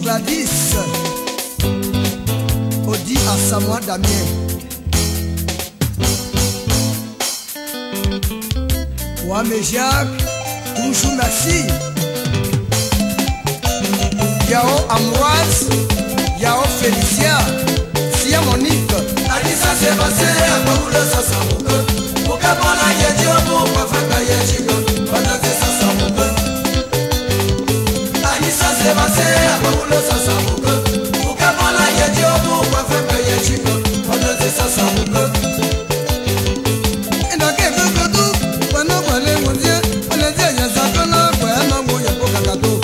Gladys, Odi Asamoah Damien, Wame Jacques, toujours merci. Yao Ambroise, Yao Félicia, Sia Monique. Alisa se passé à Paoulo Sasamouke. Mukabona Yedio, Mukafaka Yedigo, Panate Sasamouke. Alisa se passé à Paoulo Sasamouke. Mukabona Yedio, Mukafaka Yedigo, Panate Sasamouke. Et dans quelques coups, pendant qu'on les mondiaux, on les dit, il y a ça qu'on a, quoi, un mango, il y a pas de gâteau.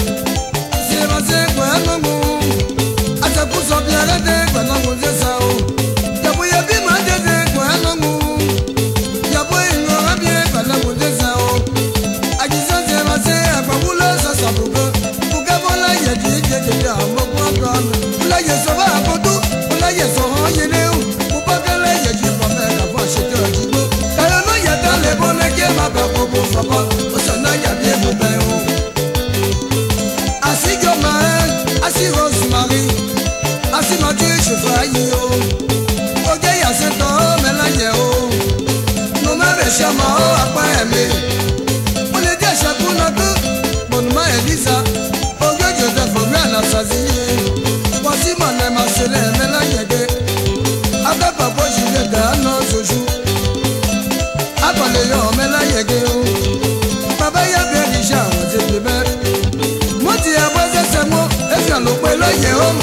C'est passé, quoi, un mango. À ce coup, ça bien l'arrêter, quoi, un mango, ça.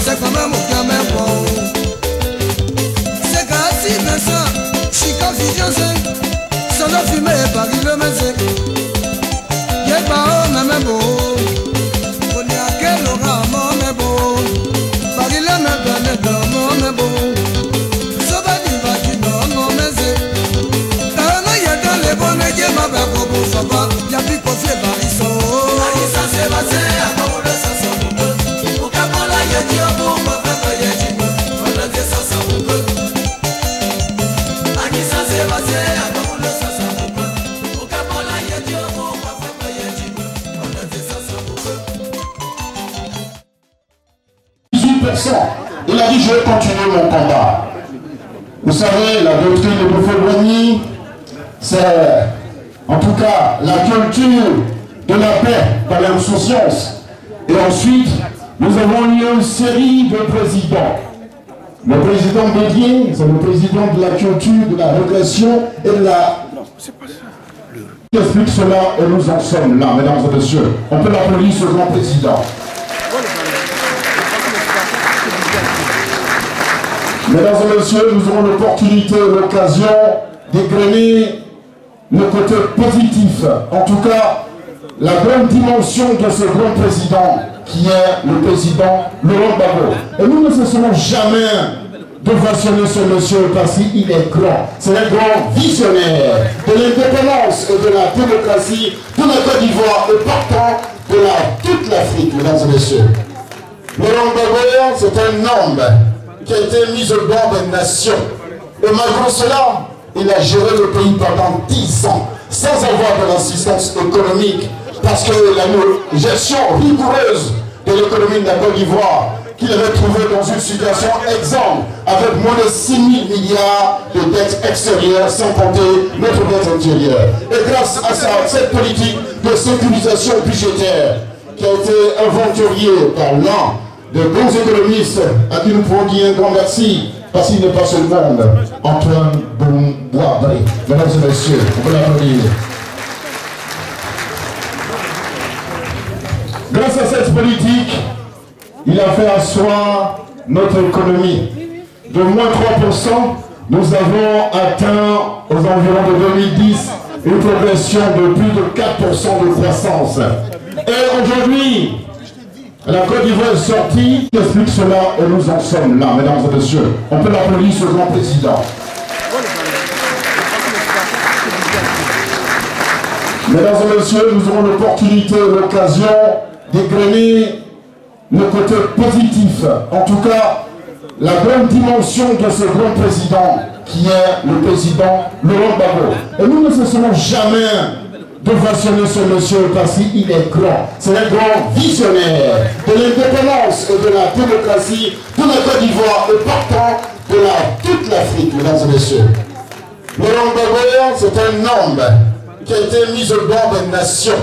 C'est quand même au gamin bon. C'est qu'à 6 mètres, Chica Vision, ça doit fumer par le médecin. Y'a pas un même beau. On y a quel aura mon même beau. Par il a même pas mon même beau. Ça va dire va qui donne mon médecin. T'as un y'a dans les bonnes qui m'a fait pour ça va. Y'a plus qu'on fait par ils sont. Alisa se passé à Paoulo Sasamouke. Mukabona Yedio, Mukafaka Yedigo, Panate Sasamouke. Alisa se passé à Paoulo Sasamouke. Mukabona Yedio, Mukafaka Yedigo, Panate Sasamouke. 18%. Il a dit je vais continuer mon combat. Vous savez, la doctrine de Bouffé-Boigny, c'est en tout cas la culture de la paix par l'insouciance. Et ensuite, nous avons eu une série de présidents. Le président Bédier, c'est le président de la culture, de la régression et de la... Qui explique cela et nous en sommes là, mesdames et messieurs. On peut l'applaudir, ce grand président. Mesdames et messieurs, nous aurons l'opportunité et l'occasion d'égrener le côté positif. En tout cas, la grande dimension de ce grand président qui est le président Laurent Gbagbo. Et nous ne cesserons jamais de versionner ce monsieur parce qu'il est grand. C'est un grand visionnaire de l'indépendance et de la démocratie de la Côte d'Ivoire et partant de toute l'Afrique, mesdames et messieurs. Laurent Gbagbo, c'est un homme qui a été mis au bord des nations. Et malgré cela, il a géré le pays pendant 10 ans sans avoir de l'assistance économique parce que la gestion rigoureuse de l'économie de la Côte d'Ivoire qu'il avait trouvé dans une situation exsangue avec moins de 6 000 milliards de dettes extérieures sans compter notre dette intérieure. Et grâce à cette politique de sécurisation budgétaire qui a été inventoriée par l'un de bons économistes à qui nous pouvons dire un grand merci parce qu'il n'est pas seul monde, Antoine Boumboabré. Mesdames et messieurs, on peut l'applaudir. Grâce à cette politique, il a fait asseoir notre économie. De moins 3%, nous avons atteint aux environs de 2010 une progression de plus de 4% de croissance. Et aujourd'hui, la Côte d'Ivoire est sortie. Qui explique cela et nous en sommes là, mesdames et messieurs. On peut l'applaudir, ce grand président. Mesdames et messieurs, nous aurons l'opportunité et l'occasion d'égrener le côté positif. En tout cas, la grande dimension de ce grand président qui est le président Laurent Gbagbo. Et nous ne cesserons jamais d'ovationner ce monsieur parce qu'il est grand. C'est un grand visionnaire de l'indépendance et de la démocratie de la Côte d'Ivoire et partant de toute l'Afrique, mesdames et messieurs. Laurent Gbagbo, c'est un homme qui a été mis au bord des nations.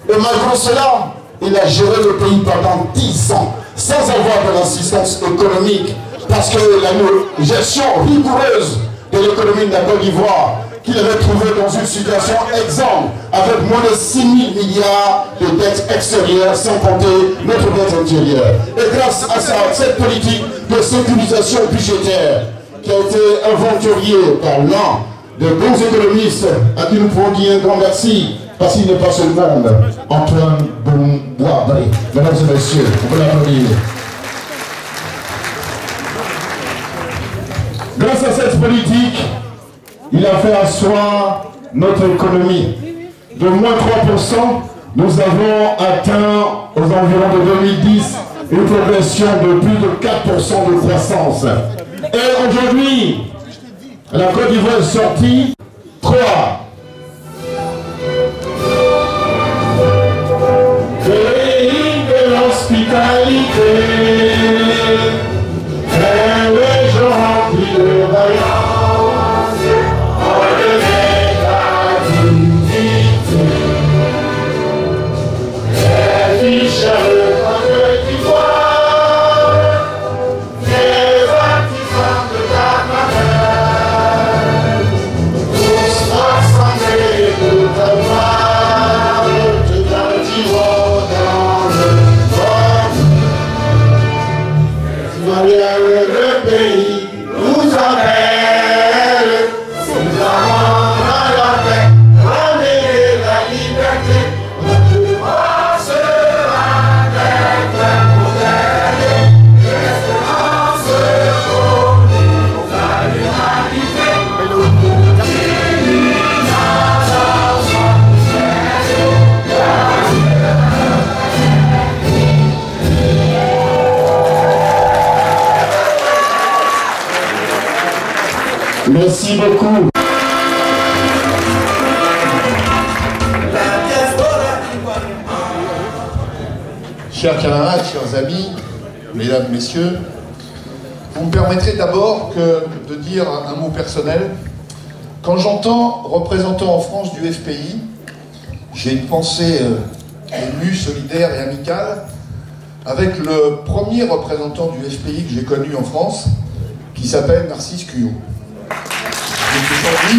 Et malgré cela, il a géré le pays pendant 10 ans, sans avoir de l'assistance économique, parce que la gestion rigoureuse de l'économie de la Côte d'Ivoire, qu'il avait trouvé dans une situation exsangue, avec moins de 6 000 milliards de dettes extérieures, sans compter notre dette intérieure. Et grâce à cette politique de sécurisation budgétaire, qui a été inventoriée par l'un des bons économistes, à qui nous pouvons dire un grand merci, parce qu'il n'est pas seul monde, Antoine Boumboabré. Mesdames et messieurs, on peut l'applaudir. Grâce à cette politique, il a fait asseoir notre économie. De moins 3%, nous avons atteint aux environs de 2010 une progression de plus de 4% de croissance. Et aujourd'hui, la Côte d'Ivoire est sortie 3. Pays de l'hospitalité, les gens remplis de vaillance, enlever la dignité. Les fiches en Côte d'Ivoire, les artisans de carnaval, tous rassemblés pour avoir tout un divorce dans le monde. Le pays nous appelle, nous avons la paix, ramener la liberté, notre voix sera avec la moderne, l'espérance pour nous, la l'humanité, merci beaucoup. Chers camarades, chers amis, mesdames, messieurs, vous me permettrez d'abord de dire un mot personnel. Quand j'entends représentant en France du FPI, j'ai une pensée émue, solidaire et amicale avec le premier représentant du FPI que j'ai connu en France, qui s'appelle Narcisse Cuyot. Il est aujourd'hui,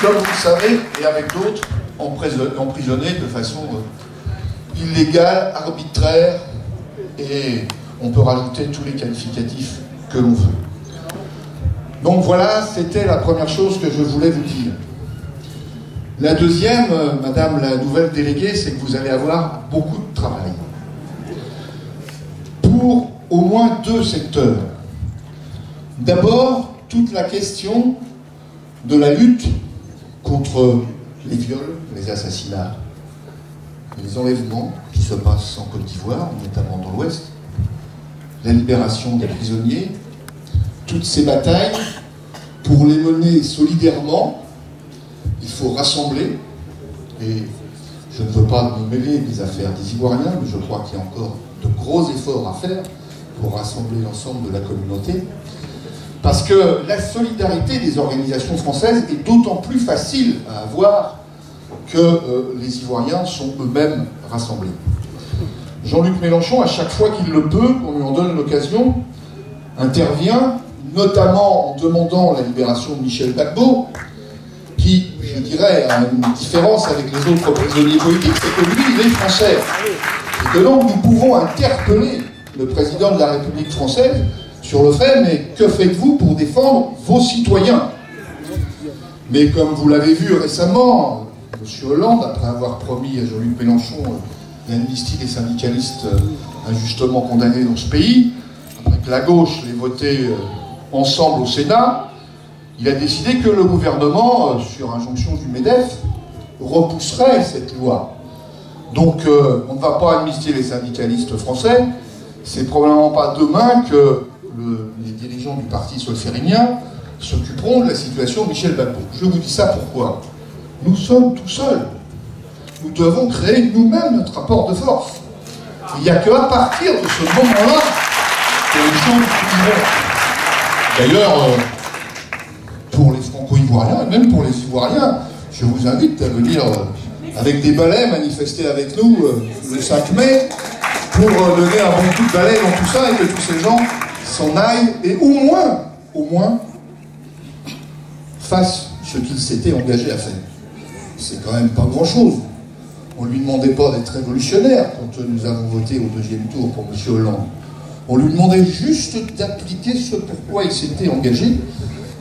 comme vous le savez, et avec d'autres, emprisonné de façon illégale, arbitraire, et on peut rajouter tous les qualificatifs que l'on veut. Donc voilà, c'était la première chose que je voulais vous dire. La deuxième, Madame la nouvelle déléguée, c'est que vous allez avoir beaucoup de travail. Pour au moins 2 secteurs. D'abord, toute la question de la lutte contre les viols, les assassinats, les enlèvements qui se passent en Côte d'Ivoire, notamment dans l'Ouest, la libération des prisonniers, toutes ces batailles, pour les mener solidairement, il faut rassembler, et je ne veux pas me mêler des affaires des Ivoiriens, mais je crois qu'il y a encore de gros efforts à faire pour rassembler l'ensemble de la communauté, parce que la solidarité des organisations françaises est d'autant plus facile à avoir que les Ivoiriens sont eux-mêmes rassemblés. Jean-Luc Mélenchon, à chaque fois qu'il le peut, qu'on lui en donne l'occasion, intervient, notamment en demandant la libération de Michel Gbagbo, qui, je dirais, a une différence avec les autres prisonniers politiques, c'est que lui, il est français. Et que donc, nous pouvons interpeller le président de la République française sur le fait, mais que faites-vous pour défendre vos citoyens? Mais comme vous l'avez vu récemment, M. Hollande, après avoir promis à Jean-Luc Mélenchon l'amnistie des syndicalistes injustement condamnés dans ce pays, après que la gauche l'ait voté ensemble au Sénat, il a décidé que le gouvernement, sur injonction du MEDEF, repousserait cette loi. Donc on ne va pas amnistier les syndicalistes français, c'est probablement pas demain que les dirigeants du parti solférinien s'occuperont de la situation de Michel Gbagbo. Je vous dis ça pourquoi? nous sommes tout seuls. Nous devons créer nous-mêmes notre rapport de force. Il n'y a qu'à partir de ce moment-là que les choses bougeront. D'ailleurs, pour les Franco-Ivoiriens, et même pour les Ivoiriens, je vous invite à venir avec des balais manifester avec nous le 5 mai pour donner un bon coup de balai dans tout ça et que tous ces gens s'en aillent et au moins, fassent ce qu'ils s'étaient engagés à faire. C'est quand même pas grand-chose. On ne lui demandait pas d'être révolutionnaire quand nous avons voté au deuxième tour pour M. Hollande. On lui demandait juste d'appliquer ce pourquoi il s'était engagé.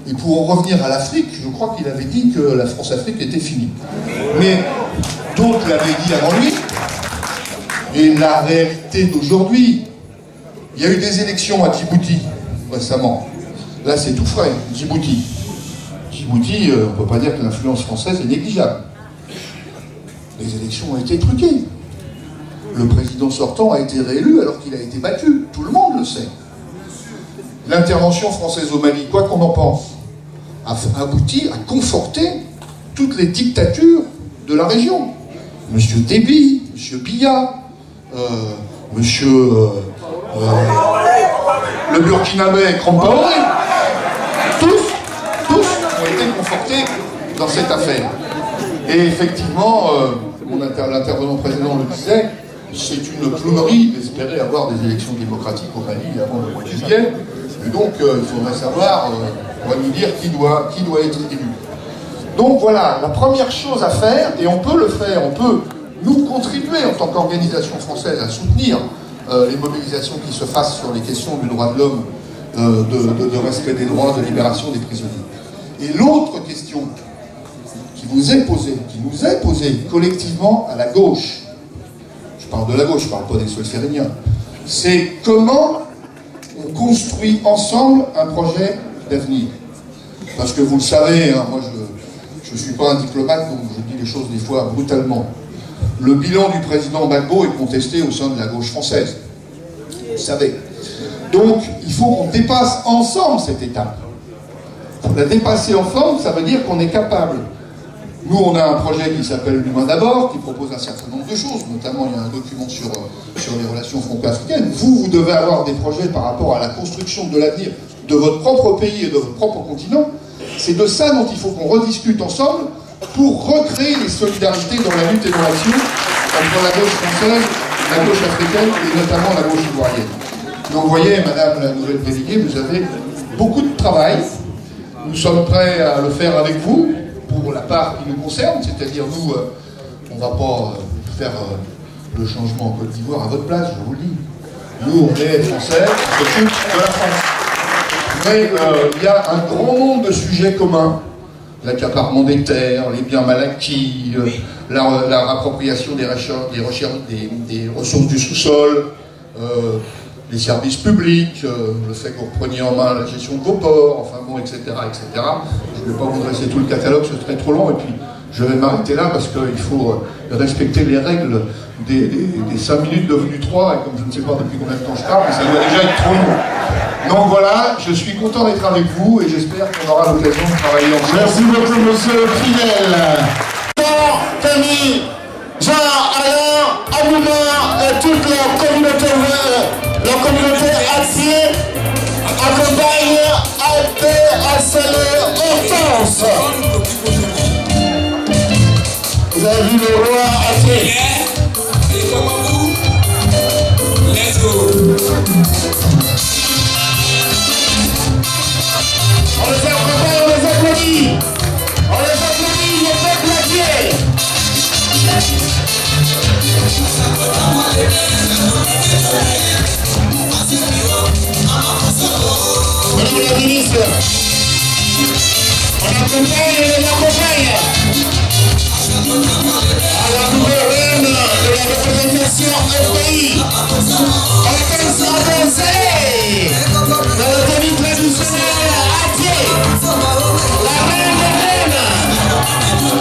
Et pour en revenir à l'Afrique, je crois qu'il avait dit que la France-Afrique était finie. Mais d'autres l'avaient dit avant lui. Et la réalité d'aujourd'hui, il y a eu des élections à Djibouti récemment. Là, c'est tout frais, Djibouti. Djibouti, on ne peut pas dire que l'influence française est négligeable. Les élections ont été truquées. Le président sortant a été réélu alors qu'il a été battu. Tout le monde le sait. L'intervention française au Mali, quoi qu'on en pense, a abouti à conforter toutes les dictatures de la région. Monsieur Déby, Monsieur Biya, Monsieur le Burkinabé Compaoré, tous ont été confortés dans cette affaire. Et effectivement, l'intervenant précédent le disait, c'est une clownerie d'espérer avoir des élections démocratiques au Mali avant le mois de juillet. Et donc, il faudrait savoir, on va nous dire qui doit être élu. Donc voilà, la première chose à faire, et on peut le faire, on peut nous contribuer en tant qu'organisation française à soutenir les mobilisations qui se fassent sur les questions du droit de l'homme, de respect des droits, de libération des prisonniers. Et l'autre question qui nous est posée collectivement à la gauche, je parle de la gauche, je ne parle pas des solfériniens, c'est comment on construit ensemble un projet d'avenir. Parce que vous le savez, hein, moi je ne suis pas un diplomate, donc je dis les choses des fois brutalement. Le bilan du président Gbagbo est contesté au sein de la gauche française. Vous savez. Donc, il faut qu'on dépasse ensemble cette étape. Pour la dépasser ensemble, ça veut dire qu'on est capable. Nous, on a un projet qui s'appelle l'Humain d'abord, qui propose un certain nombre de choses, notamment il y a un document sur les relations franco-africaines. Vous devez avoir des projets par rapport à la construction de l'avenir de votre propre pays et de votre propre continent. C'est de ça dont il faut qu'on rediscute ensemble pour recréer les solidarités dans la lutte et dans l'action entre la gauche française, la gauche africaine et notamment la gauche ivoirienne. Donc vous voyez, Madame la nouvelle déléguée, vous avez beaucoup de travail. Nous sommes prêts à le faire avec vous, pour la part qui nous concerne, c'est-à-dire nous, on ne va pas faire le changement en Côte d'Ivoire à votre place, je vous le dis. Nous, on est français, on s'occupe de la France. Mais il y a un grand nombre de sujets communs. L'accaparement des terres, les biens mal acquis, la rappropriation des ressources du sous-sol, les services publics, le fait que vous repreniez en main la gestion de vos ports, enfin bon, etc., etc. Je ne vais pas vous dresser tout le catalogue, ce serait trop long, et puis je vais m'arrêter là parce qu'il faut respecter les règles des 5 minutes devenues 3, et comme je ne sais pas depuis combien de temps je parle, mais ça doit déjà être trop long. Donc voilà, je suis content d'être avec vous, et j'espère qu'on aura l'occasion de travailler ensemble. Merci beaucoup, monsieur Fidel. Camille, Jean, Alain, Amouna et toute la communauté entière accompagne à cette offense. Vous avez vu le roi entier. Et comment vous? Let's go. On les accompagne, on les applaudit. On les applaudit, les peuples entiers. Madame la ministre, on accompagne et on accompagne à la nouvelle reine de la représentation au pays. On laquelle sont avancés dans le tenue traditionnel entier. La reine des reines,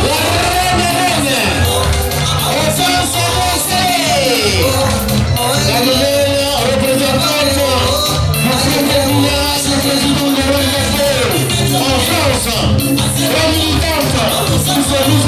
la reine des reines, on s'en s'avancer. La nouvelle représentante du président de l'ONG en France, la militante du service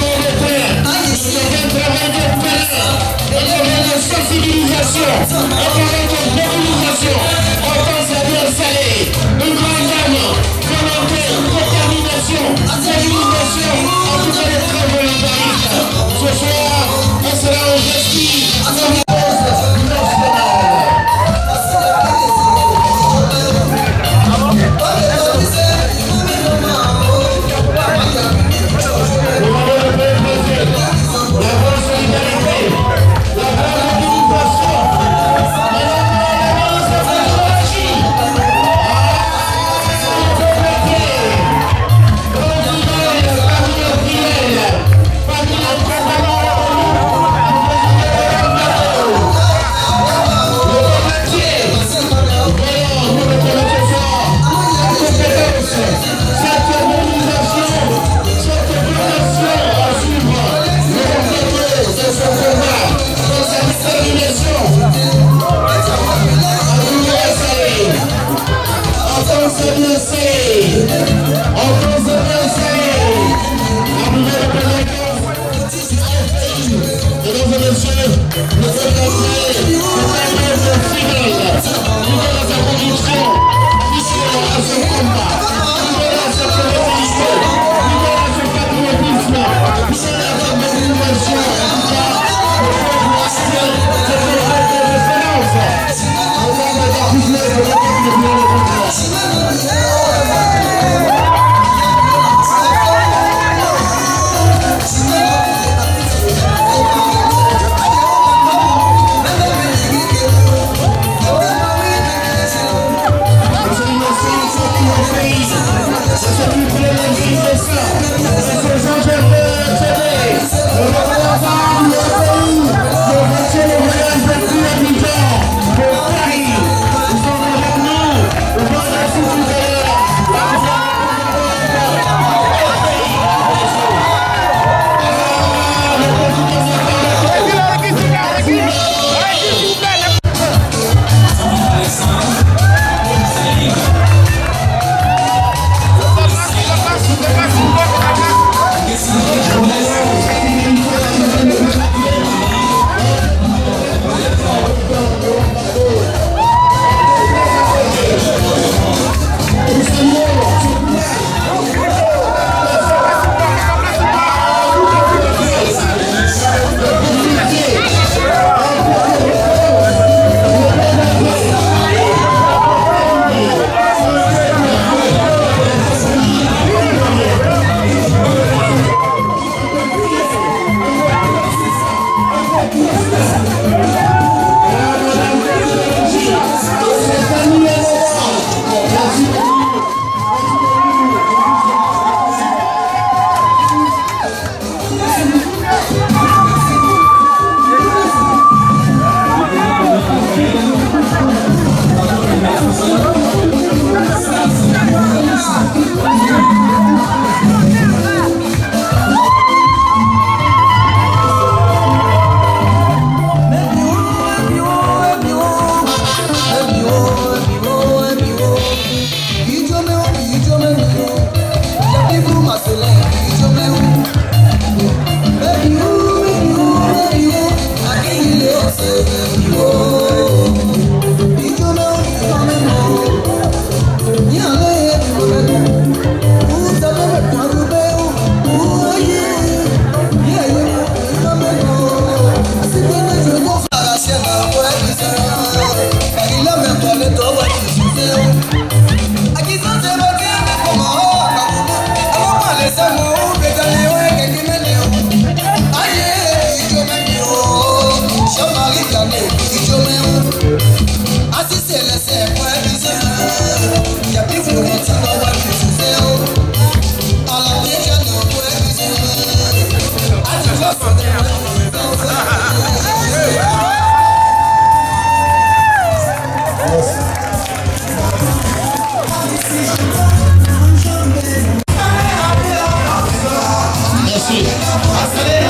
mobilisation, un travail de mobilisation, autant ça bien salé, une grande âme, volonté, détermination, mobilisation, en tout cas les très volontaristes. Ce soir, on sera au gesti, à la pause nationale.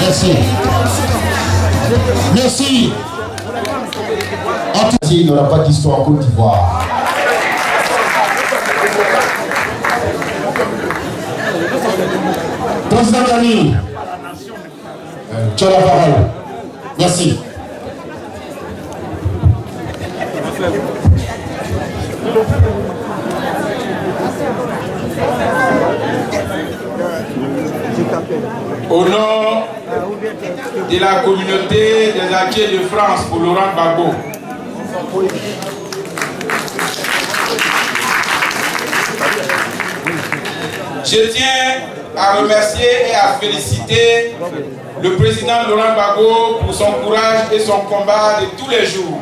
Merci. Merci. Il n'y aura pas d'histoire en Côte d'Ivoire. Président Camille, tu as la parole. Merci. Au nom de la communauté des Acquis de France pour Laurent Gbagbo, je tiens à remercier et à féliciter le président Laurent Gbagbo pour son courage et son combat de tous les jours.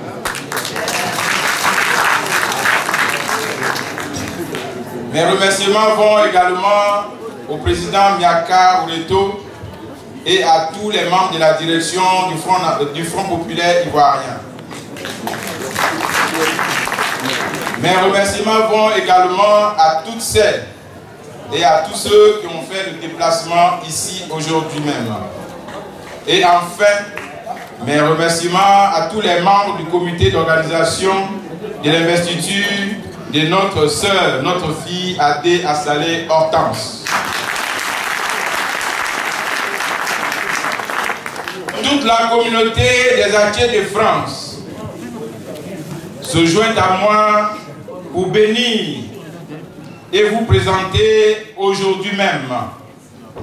Mes remerciements vont également au président Miaka Oureto et à tous les membres de la direction du Front populaire ivoirien. Mes remerciements vont également à toutes celles et à tous ceux qui ont fait le déplacement ici aujourd'hui même. Et enfin, mes remerciements à tous les membres du comité d'organisation de l'investiture de notre sœur, notre fille Adé Assalé Hortense. Toute la communauté des Acquis de France se joint à moi pour bénir et vous présenter aujourd'hui même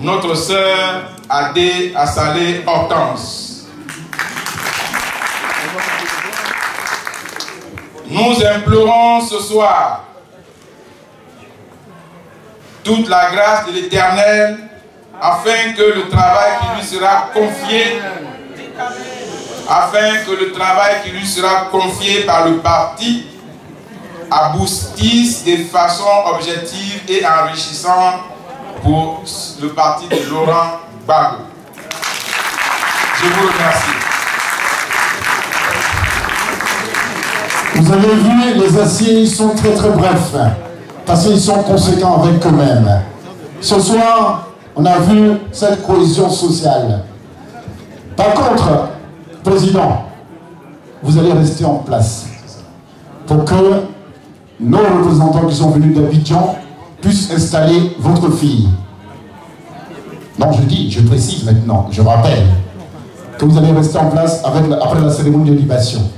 notre sœur Adé Assalé Hortense. Nous implorons ce soir toute la grâce de l'Éternel afin que le travail qui lui sera confié par le parti aboutisse de façon objective et enrichissante pour le parti de Laurent Gbagbo. Je vous remercie. Vous avez vu, les assises sont très brefs, parce qu'ils sont conséquents avec eux-mêmes. Ce soir, on a vu cette cohésion sociale. Par contre, Président, vous allez rester en place pour que nos représentants qui sont venus d'Abidjan puissent installer votre fille. Non, je précise maintenant, je rappelle que vous allez rester en place après la cérémonie de libation.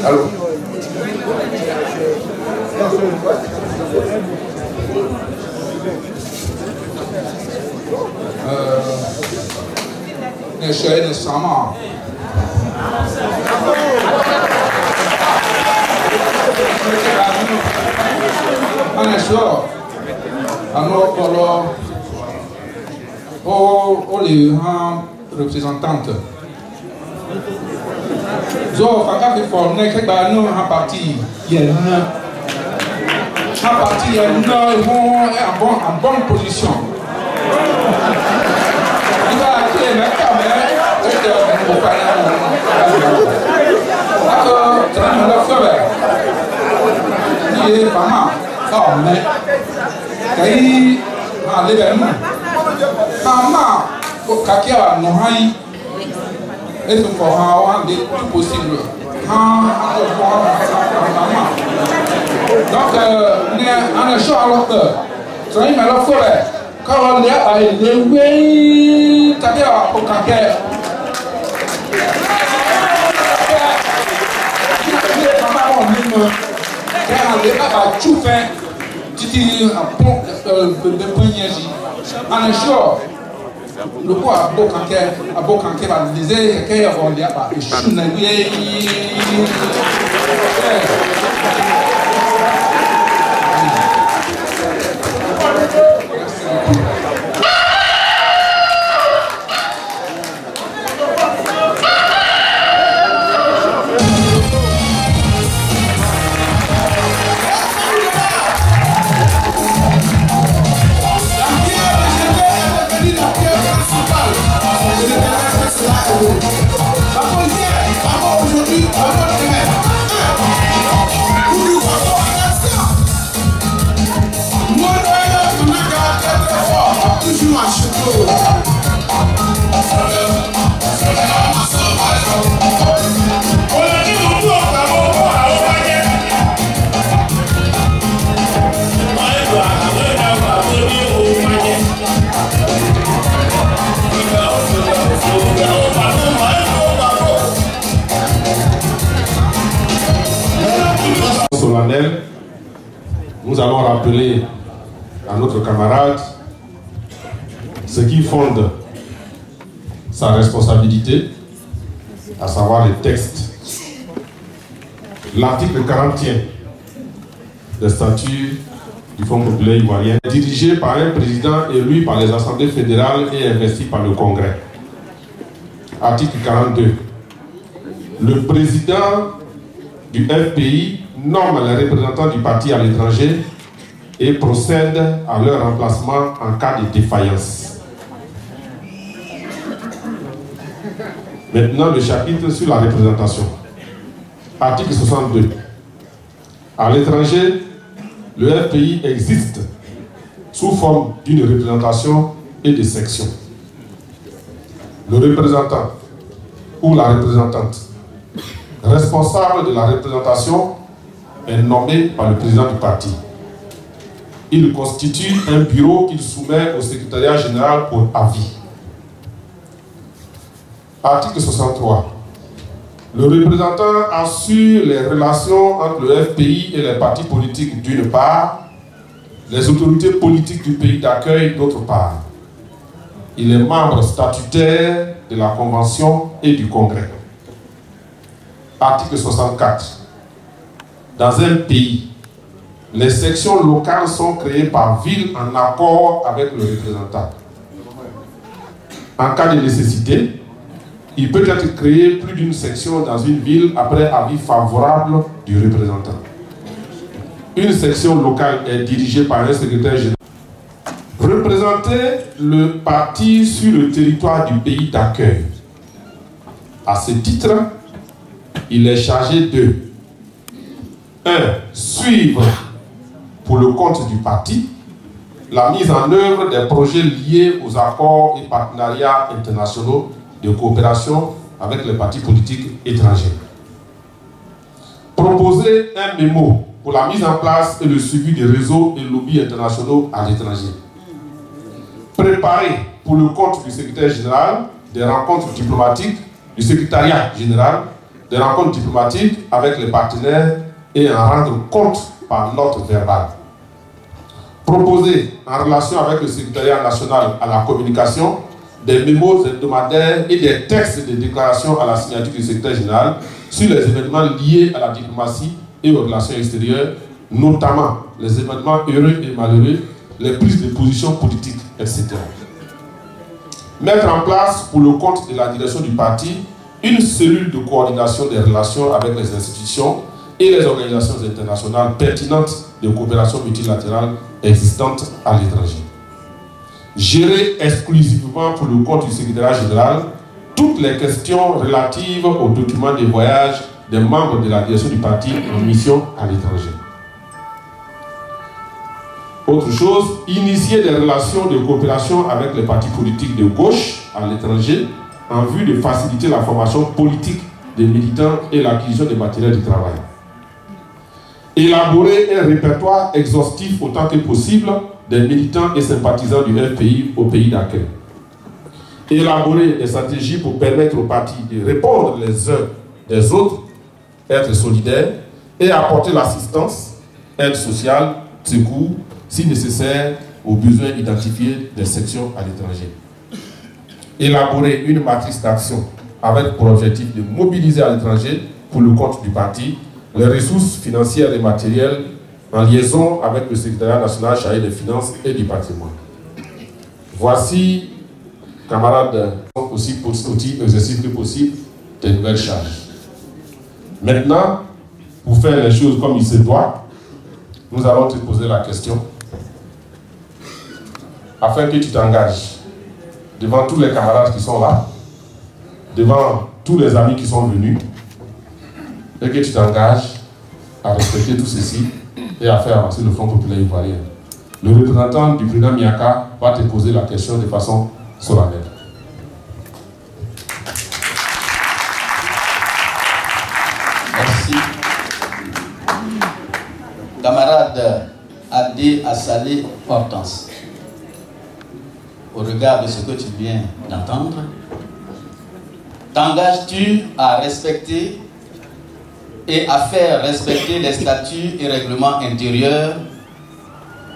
Allô? Ne share sama. Ana sure. Ano kolo o le représentante. Zo faka fi for ne ke ba no ha parti ye na. Ha parti ye no en bonne position. Il va aller mais quand même au d'accord, ça me l'a fait. Il est pas mal. Oh mais kai a lebe mu. Mama ko kakia no hai. Et donc pour avoir des tout possible. Donc on a Charlotte. Ça il me l'a fait. Quand on est à l'élevé, kakia ko kakia. Tout fait, titi pont de poignée. En échange, le quoi à Bokanké va diser qu'il y a un lien par Solennel, nous allons rappeler à notre camarade ce qui fonde sa responsabilité, à savoir les textes. L'article 41 des statuts du Fonds populaire ivoirien, dirigé par un président élu par les assemblées fédérales et investi par le Congrès. Article 42. Le président du FPI nomme les représentants du parti à l'étranger et procède à leur remplacement en cas de défaillance. Maintenant, le chapitre sur la représentation. Article 62. À l'étranger, le FPI existe sous forme d'une représentation et de sections. Le représentant ou la représentante responsable de la représentation est nommé par le président du parti. Il constitue un bureau qu'il soumet au secrétariat général pour avis. Article 63. Le représentant assure les relations entre le FPI et les partis politiques d'une part, les autorités politiques du pays d'accueil d'autre part. Il est membre statutaire de la Convention et du Congrès. Article 64. Dans un pays, les sections locales sont créées par ville en accord avec le représentant. En cas de nécessité, il peut être créé plus d'une section dans une ville après avis favorable du représentant. Une section locale est dirigée par un secrétaire général. Représenter le parti sur le territoire du pays d'accueil. À ce titre, il est chargé de 1. Suivre pour le compte du parti la mise en œuvre des projets liés aux accords et partenariats internationaux de coopération avec les partis politiques étrangers. Proposer un mémo pour la mise en place et le suivi des réseaux et lobbies internationaux à l'étranger. Préparer pour le compte du secrétaire général des rencontres diplomatiques, du secrétariat général, des rencontres diplomatiques avec les partenaires et en rendre compte par note verbale. Proposer en relation avec le secrétariat national à la communication des mémos hebdomadaires et des textes de déclaration à la signature du secrétaire général sur les événements liés à la diplomatie et aux relations extérieures, notamment les événements heureux et malheureux, les prises de position politiques, etc. Mettre en place pour le compte de la direction du parti une cellule de coordination des relations avec les institutions et les organisations internationales pertinentes de coopération multilatérale existantes à l'étranger. Gérer exclusivement pour le compte du secrétariat général toutes les questions relatives aux documents de voyage des membres de la direction du parti en mission à l'étranger. Autre chose, initier des relations de coopération avec les partis politiques de gauche à l'étranger en vue de faciliter la formation politique des militants et l'acquisition des matériels de travail. Élaborer un répertoire exhaustif autant que possible des militants et sympathisants du FPI au pays d'accueil. Élaborer des stratégies pour permettre aux partis de répondre les uns des autres, être solidaires et apporter l'assistance, aide sociale, secours, si nécessaire, aux besoins identifiés des sections à l'étranger. Élaborer une matrice d'action avec pour objectif de mobiliser à l'étranger, pour le compte du parti, les ressources financières et matérielles en liaison avec le secrétariat national chargé des finances et du patrimoine. Voici, camarades, aussi exercice que possible, des nouvelles charges. Maintenant, pour faire les choses comme il se doit, nous allons te poser la question afin que tu t'engages devant tous les camarades qui sont là, devant tous les amis qui sont venus, et que tu t'engages à respecter tout ceci et à faire avancer le Fonds populaire ivoirien. le représentant du président Miaka va te poser la question de façon solennelle. Merci. Camarade Adé Assalé Hortense, au regard de ce que tu viens d'entendre, t'engages-tu à respecter et à faire respecter les statuts et règlements intérieurs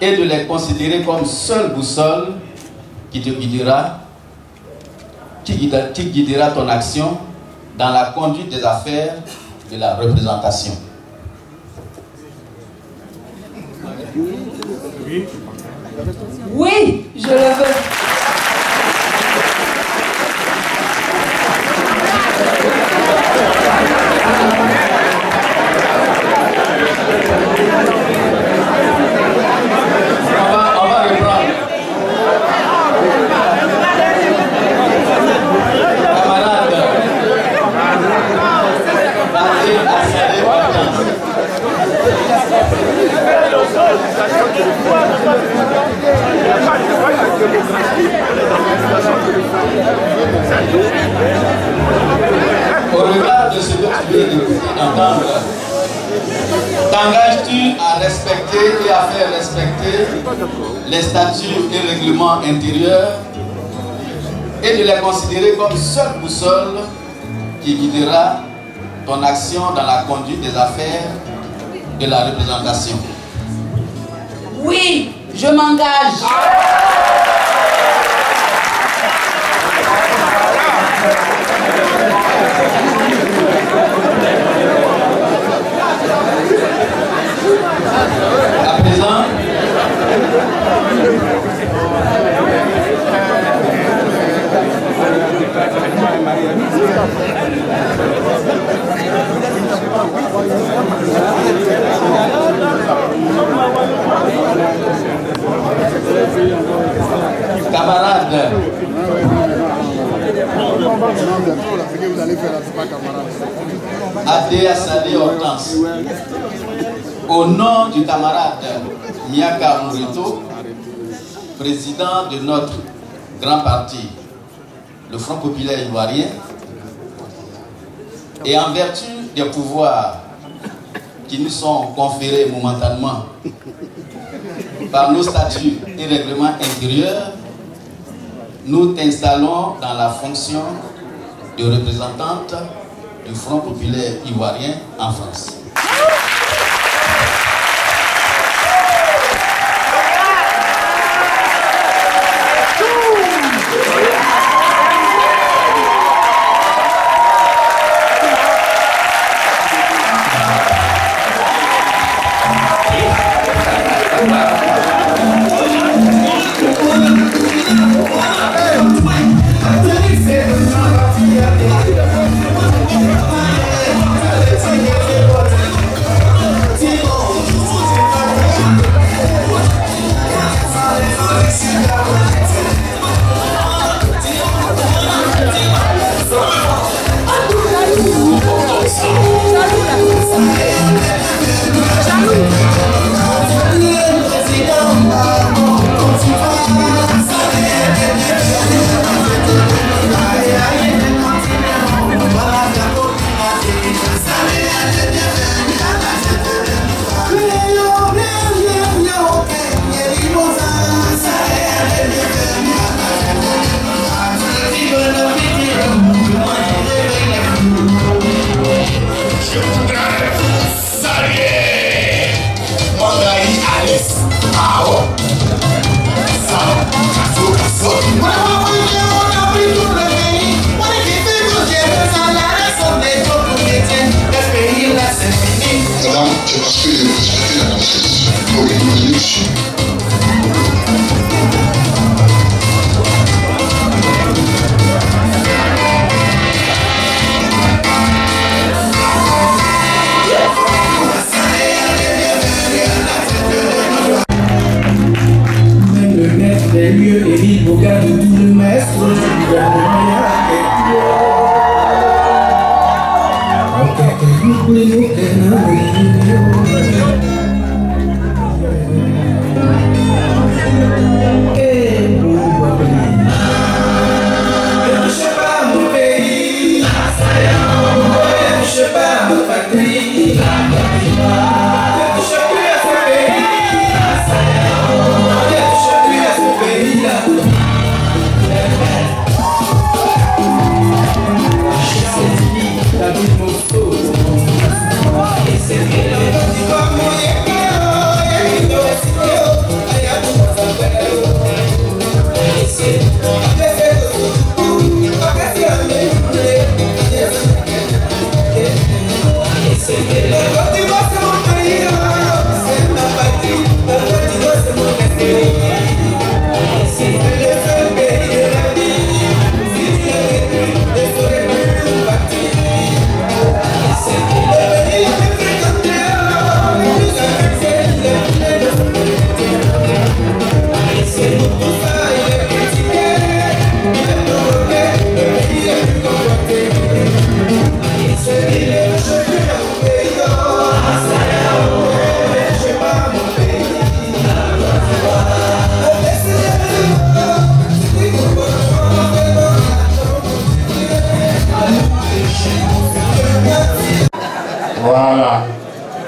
et de les considérer comme seule boussole qui te guidera, qui guidera ton action dans la conduite des affaires de la représentation? Oui, je le veux. On va reprendre. Camarade, Adé Assalé Hortense. Au regard de ce que tu viens d'entendre, t'engages-tu à respecter et à faire respecter les statuts et règlements intérieurs et de les considérer comme seule boussole qui guidera ton action dans la conduite des affaires de la représentation? Oui, je m'engage. À présent, camarades, Adé Assalé Hortense, au nom du camarade Miaka Mourito, président de notre grand parti, le Front populaire ivoirien, et en vertu des pouvoirs qui nous sont conférés momentanément par nos statuts et règlements intérieurs, nous t'installons dans la fonction de représentante du Front populaire ivoirien en France.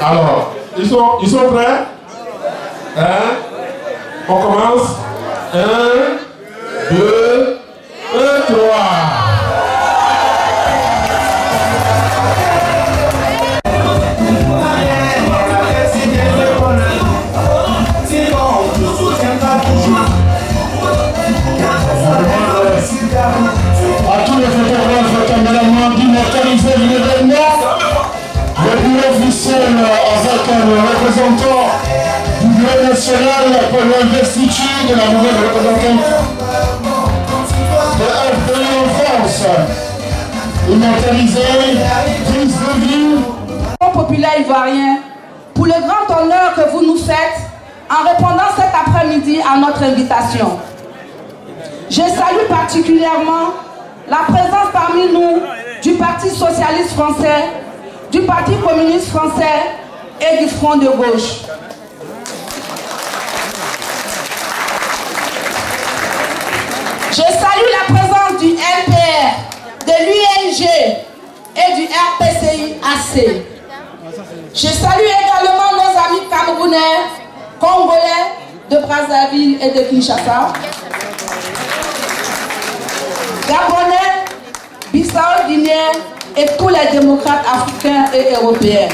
Alors, ils sont prêts? Hein? On commence. 1, 2, 3. À tous les photographes, caméramans d'immortaliser l'événement, le bureau officiel avec le représentant du bureau national pour l'investiture de la nouvelle représentante de FPI en France. Immortalisé, prise de vue. Populaire ivoirien, pour le grand honneur que vous nous faites en répondant cet après-midi à notre invitation. Je salue particulièrement la présence parmi nous du Parti socialiste français, du Parti communiste français et du Front de gauche. Je salue la présence du NPR, de l'UNG et du RPCI-AC. Je salue également nos amis camerounais, congolais de Brazzaville et de Kinshasa, Gabonais, Bissau-Guinéens et tous les démocrates africains et européens.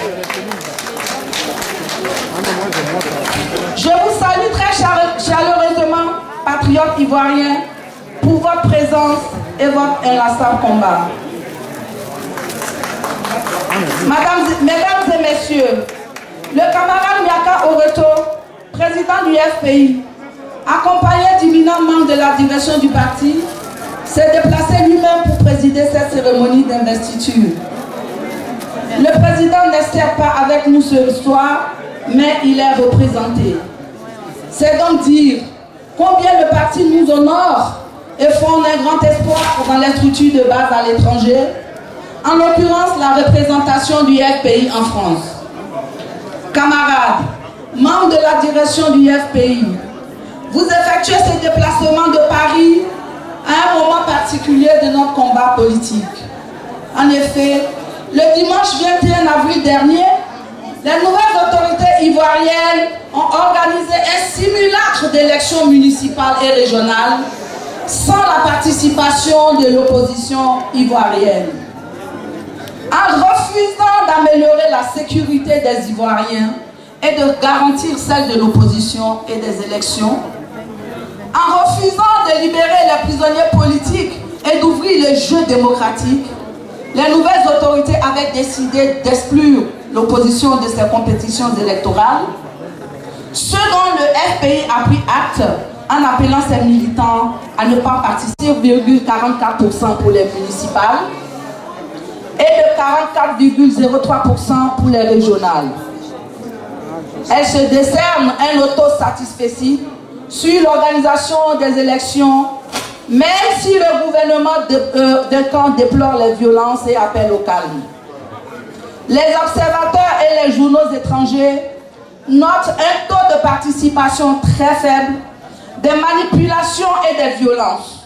Je vous salue très chaleureusement, patriotes ivoiriens, pour votre présence et votre inlassable combat. Mesdames et messieurs, le camarade Miaka Oreto, président du FPI, accompagné d'éminents membres de la direction du parti, s'est déplacé lui-même pour présider cette cérémonie d'investiture. Le président n'est certes pas avec nous ce soir, mais il est représenté. C'est donc dire combien le parti nous honore et fonde un grand espoir dans les structures de base à l'étranger, en l'occurrence la représentation du FPI en France. Camarades, membres de la direction du FPI, vous effectuez ce déplacement de Paris à un moment particulier de notre combat politique. En effet, le dimanche 21 avril dernier, les nouvelles autorités ivoiriennes ont organisé un simulacre d'élections municipales et régionales sans la participation de l'opposition ivoirienne. En refusant d'améliorer la sécurité des Ivoiriens et de garantir celle de l'opposition et des élections, en refusant de libérer les prisonniers politiques et d'ouvrir le jeu démocratique, les nouvelles autorités avaient décidé d'exclure l'opposition de ces compétitions électorales, ce dont le FPI a pris acte en appelant ses militants à ne pas participer, 44% pour les municipales et de 44,03% pour les régionales. Elle se décerne un auto-satisfecit sur l'organisation des élections, même si le gouvernement de camp déplore les violences et appelle au calme. Les observateurs et les journaux étrangers notent un taux de participation très faible, des manipulations et des violences.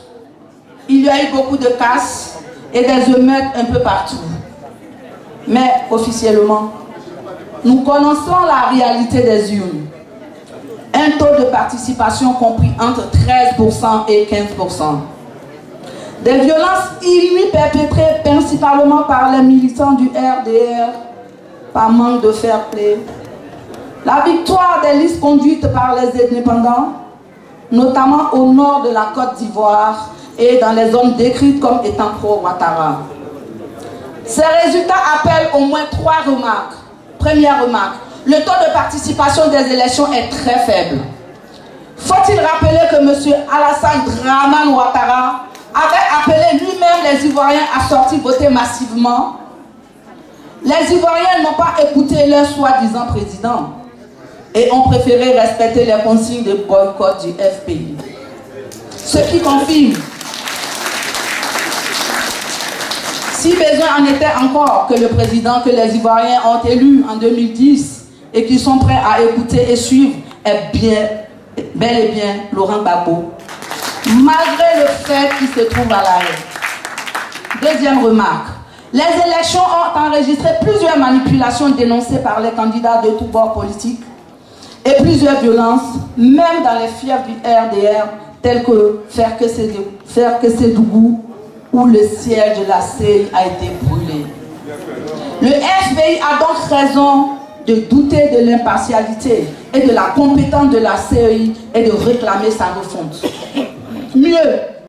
Il y a eu beaucoup de casses et des émeutes un peu partout. Mais officiellement, nous connaissons la réalité des urnes. Un taux de participation compris entre 13% et 15%. Des violences inouïes perpétrées principalement par les militants du RDR, par manque de fair play. La victoire des listes conduites par les indépendants, notamment au nord de la Côte d'Ivoire et dans les zones décrites comme étant pro-Ouattara. Ces résultats appellent au moins 3 remarques. Première remarque, le taux de participation des élections est très faible. Faut-il rappeler que M. Alassane Dramane Ouattara avait appelé lui-même les Ivoiriens à sortir voter massivement? Les Ivoiriens n'ont pas écouté leur soi-disant président et ont préféré respecter les consignes de boycott du FPI. Ce qui confirme, si besoin en était encore, que le président que les Ivoiriens ont élu en 2010 et qui sont prêts à écouter et suivre est bel et bien Laurent Gbagbo, malgré le fait qu'il se trouve à l'arrêt. Deuxième remarque, les élections ont enregistré plusieurs manipulations dénoncées par les candidats de tous bords politiques et plusieurs violences, même dans les fiefs du RDR, tels que Ferkessédougou, où le siège de la CEI a été brûlé. Le FPI a donc raison de douter de l'impartialité et de la compétence de la CEI et de réclamer sa refonte. Mieux,